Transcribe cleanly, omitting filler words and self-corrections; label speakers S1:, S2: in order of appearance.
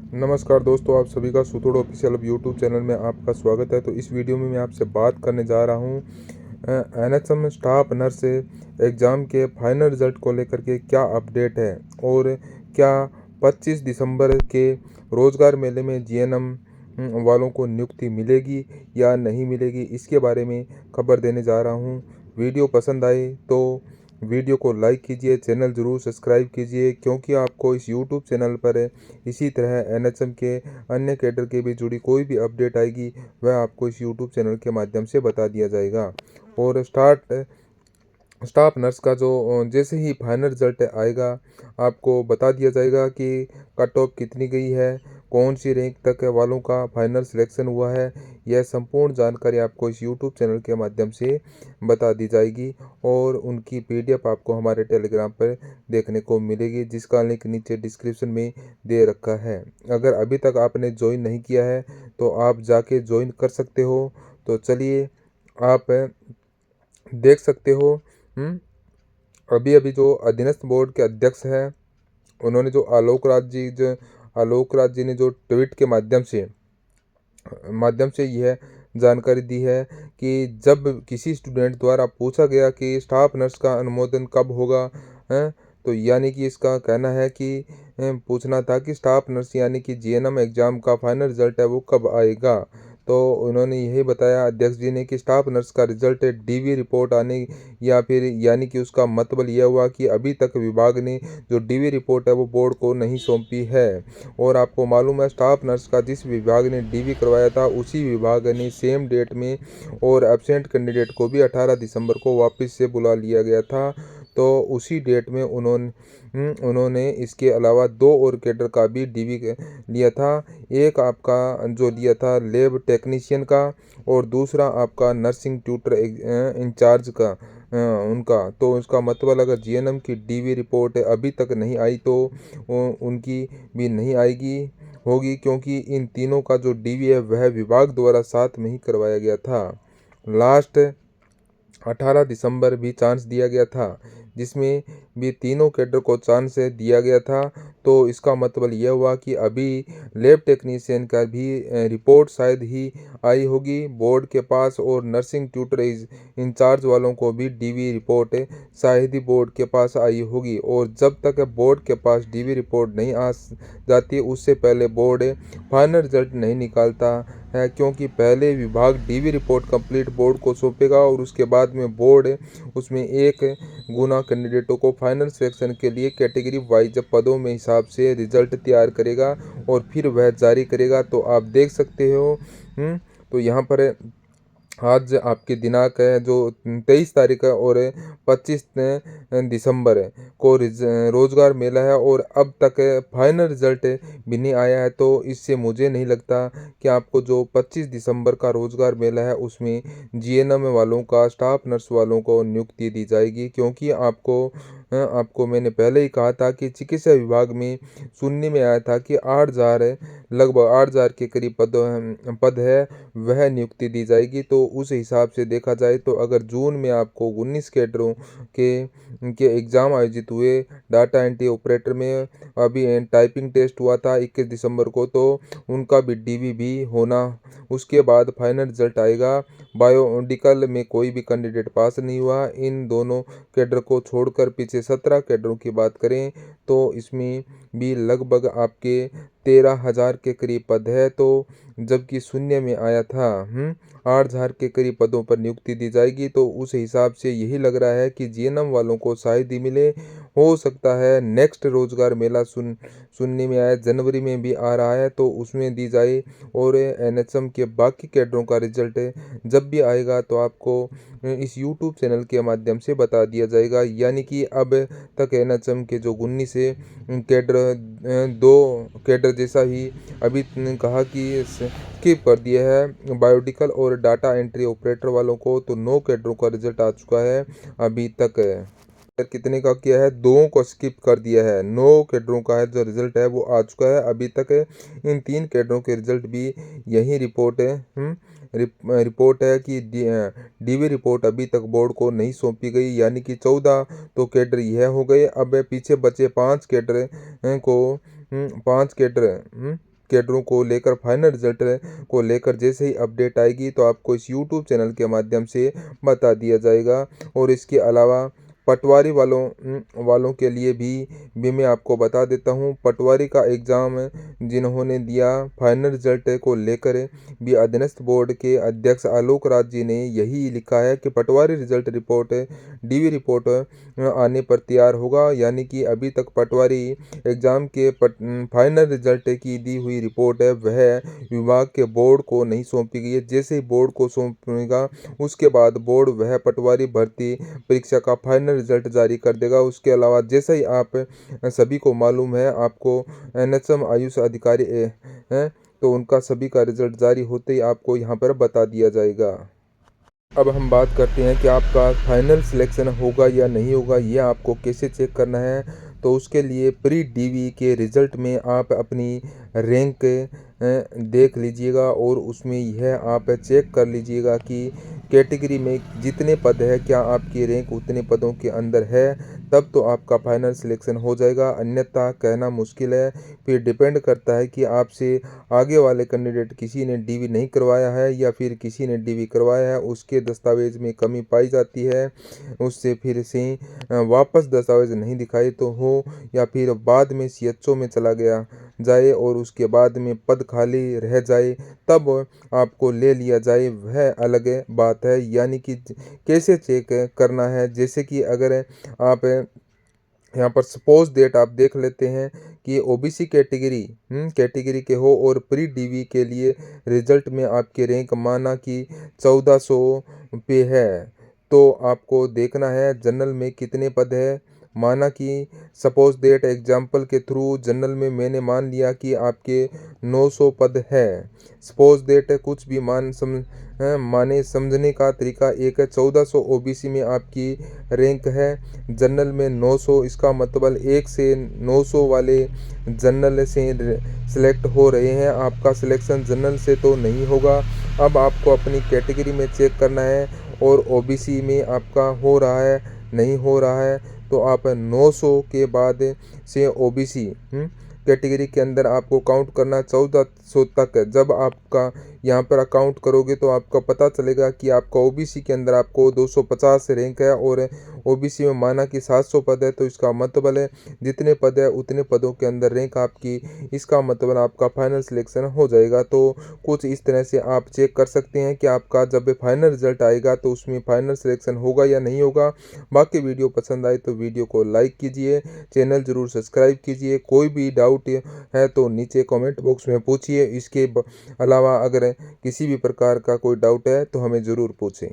S1: नमस्कार दोस्तों, आप सभी का सुथोड़ ऑफिशियल यूट्यूब चैनल में आपका स्वागत है। तो इस वीडियो में मैं आपसे बात करने जा रहा हूँ एनएचएम स्टाफ नर्स एग्ज़ाम के फाइनल रिजल्ट को लेकर के क्या अपडेट है और क्या 25 दिसंबर के रोज़गार मेले में जीएनएम वालों को नियुक्ति मिलेगी या नहीं मिलेगी, इसके बारे में खबर देने जा रहा हूँ। वीडियो पसंद आए तो वीडियो को लाइक कीजिए, चैनल ज़रूर सब्सक्राइब कीजिए, क्योंकि आपको इस यूट्यूब चैनल पर इसी तरह एनएचएम के अन्य कैडर के भी जुड़ी कोई भी अपडेट आएगी वह आपको इस यूट्यूब चैनल के माध्यम से बता दिया जाएगा। और स्टाफ नर्स का जो जैसे ही फाइनल रिजल्ट आएगा आपको बता दिया जाएगा कि कट ऑफ कितनी गई है, कौन सी रैंक तक वालों का फाइनल सिलेक्शन हुआ है। यह संपूर्ण जानकारी आपको इस यूट्यूब चैनल के माध्यम से बता दी जाएगी और उनकी पीडीएफ आपको हमारे टेलीग्राम पर देखने को मिलेगी, जिसका लिंक नीचे डिस्क्रिप्शन में दे रखा है। अगर अभी तक आपने ज्वाइन नहीं किया है तो आप जाके ज्वाइन कर सकते हो। तो चलिए, आप देख सकते हो अभी अभी जो अधीनस्थ बोर्ड के अध्यक्ष हैं उन्होंने जो आलोक राज जी ने जो ट्वीट के माध्यम से यह जानकारी दी है कि जब किसी स्टूडेंट द्वारा पूछा गया कि स्टाफ नर्स का अनुमोदन कब होगा, हैं, तो यानी कि इसका कहना है कि पूछना था कि स्टाफ नर्स यानी कि जीएनएम एग्ज़ाम का फाइनल रिजल्ट है वो कब आएगा। तो उन्होंने यही बताया अध्यक्ष जी ने कि स्टाफ नर्स का रिजल्ट डीवी रिपोर्ट आने या फिर यानी कि उसका मतलब यह हुआ कि अभी तक विभाग ने जो डीवी रिपोर्ट है वो बोर्ड को नहीं सौंपी है। और आपको मालूम है स्टाफ नर्स का जिस विभाग ने डीवी करवाया था उसी विभाग ने सेम डेट में और एब्सेंट कैंडिडेट को भी 18 दिसंबर को वापस से बुला लिया गया था। तो उसी डेट में उन्होंने इसके अलावा दो और कैडर का भी डीवी लिया था। एक आपका जो लिया था लैब टेक्नीशियन का और दूसरा आपका नर्सिंग ट्यूटर इंचार्ज का उनका। तो उसका मतलब अगर जीएनएम की डीवी रिपोर्ट अभी तक नहीं आई तो उनकी भी नहीं आएगी होगी, क्योंकि इन तीनों का जो डीवी है वह विभाग द्वारा साथ में ही करवाया गया था। लास्ट 18 दिसंबर भी चांस दिया गया था, जिसमें भी तीनों कैडर को चांस दिया गया था। तो इसका मतलब यह हुआ कि अभी लैब टेक्नीशियन का भी रिपोर्ट शायद ही आई होगी बोर्ड के पास, और नर्सिंग ट्यूटर इंचार्ज वालों को भी डीवी रिपोर्ट शायद ही बोर्ड के पास आई होगी। और जब तक बोर्ड के पास डीवी रिपोर्ट नहीं आ जाती उससे पहले बोर्ड फाइनल रिजल्ट नहीं निकालता है, क्योंकि पहले विभाग डीवी रिपोर्ट कंप्लीट बोर्ड को सौंपेगा और उसके बाद में बोर्ड उसमें एक गुना कैंडिडेटों को फाइनल सिलेक्शन के लिए कैटेगरी वाइज पदों में हिसाब से रिजल्ट तैयार करेगा और फिर वह जारी करेगा। तो आप देख सकते हो तो यहाँ पर आज आपकी दिनांक है जो 23 तारीख है और 25 दिसंबर को रोज़गार मेला है और अब तक फाइनल रिजल्ट भी नहीं आया है। तो इससे मुझे नहीं लगता कि आपको जो 25 दिसंबर का रोज़गार मेला है उसमें जीएनएम वालों का स्टाफ नर्स वालों को नियुक्ति दी जाएगी, क्योंकि आपको मैंने पहले ही कहा था कि चिकित्सा विभाग में सुनने में आया था कि 8,000 लगभग 8,000 के करीब पद है वह नियुक्ति दी जाएगी। तो उस हिसाब से देखा जाए तो अगर जून में आपको 19 कैडरों के एग्ज़ाम आयोजित हुए, डाटा एंट्री ऑपरेटर में अभी टाइपिंग टेस्ट हुआ था 21 दिसंबर को, तो उनका भी डीवी भी होना, उसके बाद फाइनल रिजल्ट आएगा। बायोमेडिकल में कोई भी कैंडिडेट पास नहीं हुआ। इन दोनों कैडर को छोड़कर पीछे 17 कैडरों की बात करें तो इसमें भी लगभग आपके 13,000 के करीब पद है। तो जबकि शून्य में आया था 8,000 के करीब पदों पर नियुक्ति दी जाएगी। तो उस हिसाब से यही लग रहा है कि जीएनएम वालों को शायद ही मिले। हो सकता है नेक्स्ट रोजगार मेला सुनने में आया जनवरी में भी आ रहा है तो उसमें दी जाए, और एनएचएम के बाकी कैडरों का रिजल्ट जब भी आएगा तो आपको इस यूट्यूब चैनल के माध्यम से बता दिया जाएगा। यानी कि अब तक एनएचएम के जो 19 कैडर दो कैडर जैसा ही अभी कहा कि स्किप कर दिया है बायोटिकल और डाटा एंट्री ऑपरेटर वालों को, तो 9 कैडरों का रिजल्ट आ चुका है अभी तक। कितने का किया है, 2 को स्किप कर दिया है। 9 कैडरों का है जो रिजल्ट है वो आ चुका है अभी तक। इन 3 कैडरों के रिजल्ट भी यही रिपोर्ट है रिपोर्ट है कि डीवी रिपोर्ट अभी तक बोर्ड को नहीं सौंपी गई, यानी कि 14 तो कैडर यह हो गए। अब पीछे बचे 5 कैडर को 5 कैडर कैडरों को लेकर फाइनल रिजल्ट को लेकर जैसे ही अपडेट आएगी तो आपको इस यूट्यूब चैनल के माध्यम से बता दिया जाएगा। और इसके अलावा पटवारी वालों के लिए भी मैं आपको बता देता हूँ। पटवारी का एग्ज़ाम जिन्होंने दिया फाइनल रिजल्ट को लेकर भी अधीनस्थ बोर्ड के अध्यक्ष आलोक राज जी ने यही लिखा है कि पटवारी रिजल्ट रिपोर्ट डीवी रिपोर्ट आने पर तैयार होगा। यानी कि अभी तक पटवारी एग्ज़ाम के फाइनल रिजल्ट की दी हुई रिपोर्ट है वह विभाग के बोर्ड को नहीं सौंपी गई है। जैसे ही बोर्ड को सौंपेगा उसके बाद बोर्ड वह पटवारी भर्ती परीक्षा का फाइनल रिजल्ट जारी कर देगा। उसके अलावा जैसे ही आप सभी को मालूम है आपको एनएचएम आयुष अधिकारी हैं तो उनका सभी का रिजल्ट जारी होते ही आपको यहाँ पर बता दिया जाएगा। अब हम बात करते हैं कि आपका फाइनल सिलेक्शन होगा या नहीं होगा, ये आपको कैसे चेक करना है। तो उसके लिए प्री डीवी के रिज़ल्ट में आप अपनी रैंक देख लीजिएगा और उसमें यह आप चेक कर लीजिएगा कि कैटेगरी में जितने पद है क्या आपकी रैंक उतने पदों के अंदर है, तब तो आपका फाइनल सिलेक्शन हो जाएगा। अन्यथा कहना मुश्किल है। फिर डिपेंड करता है कि आपसे आगे वाले कैंडिडेट किसी ने डीवी नहीं करवाया है या फिर किसी ने डीवी करवाया है, उसके दस्तावेज में कमी पाई जाती है, उससे फिर से वापस दस्तावेज नहीं दिखाए तो हो या फिर बाद में सीएचओ में चला गया जाए और उसके बाद में पद खाली रह जाए तब आपको ले लिया जाए, वह अलग बात है। यानी कि कैसे चेक करना है, जैसे कि अगर आप यहाँ पर सपोज डेट आप देख लेते हैं कि ओबीसी कैटेगरी के हो और प्री डीवी के लिए रिजल्ट में आपकी रैंक माना कि 1400 पे है, तो आपको देखना है जनरल में कितने पद है। माना कि सपोज डेट एग्जाम्पल के थ्रू जनरल में मैंने मान लिया कि आपके 900 पद है। सपोज डेट कुछ भी माने समझने का तरीका एक है। 1400 ओबीसी में आपकी रैंक है, जनरल में 900, इसका मतलब 1 से 900 वाले जनरल से सिलेक्ट हो रहे हैं। आपका सिलेक्शन जनरल से तो नहीं होगा। अब आपको अपनी कैटेगरी में चेक करना है और ओबीसी में आपका हो रहा है नहीं हो रहा है, तो आप 900 के बाद से ओबीसी कैटेगरी के अंदर आपको काउंट करना 1400 तक। जब आपका यहाँ पर अकाउंट करोगे तो आपको पता चलेगा कि आपका ओबीसी के अंदर आपको 250 रैंक है और ओबीसी में माना कि 700 पद है, तो इसका मतलब है जितने पद है उतने पदों के अंदर रैंक आपकी, इसका मतलब आपका फाइनल सिलेक्शन हो जाएगा। तो कुछ इस तरह से आप चेक कर सकते हैं कि आपका जब फाइनल रिजल्ट आएगा तो उसमें फाइनल सिलेक्शन होगा या नहीं होगा। बाकी वीडियो पसंद आए तो वीडियो को लाइक कीजिए, चैनल ज़रूर सब्सक्राइब कीजिए। कोई भी डाउट है तो नीचे कमेंट बॉक्स में पूछिए। इसके अलावा अगर किसी भी प्रकार का कोई डाउट है तो हमें ज़रूर पूछें।